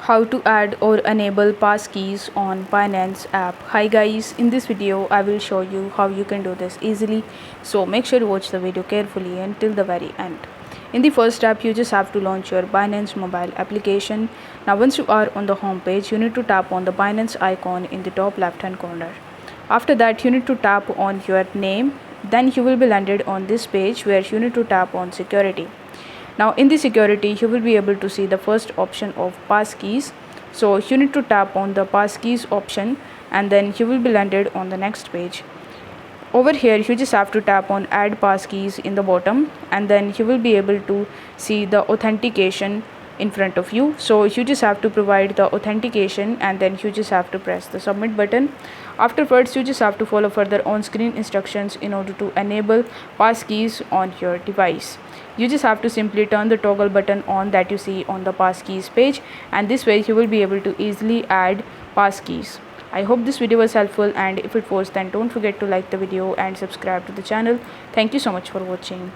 How to add or enable passkeys on Binance app. Hi guys, in this video I will show you how you can do this easily, so make sure to watch the video carefully until the very end. In the first step, you just have to launch your Binance mobile application. Now once you are on the home page, you need to tap on the Binance icon in the top left hand corner. After that, you need to tap on your name. Then you will be landed on this page where you need to tap on security. Now in the security, you will be able to see the first option of passkeys. So you need to tap on the passkeys option and then you will be landed on the next page. Over here, you just have to tap on add passkeys in the bottom and then you will be able to see the authentication in front of you. So you just have to provide the authentication and then you just have to press the submit button. Afterwards, you just have to follow further on screen instructions in order to enable passkeys on your device. You just have to simply turn the toggle button on that you see on the passkeys page, and this way you will be able to easily add passkeys. I hope this video was helpful, and if it was, then don't forget to like the video and subscribe to the channel. Thank you so much for watching.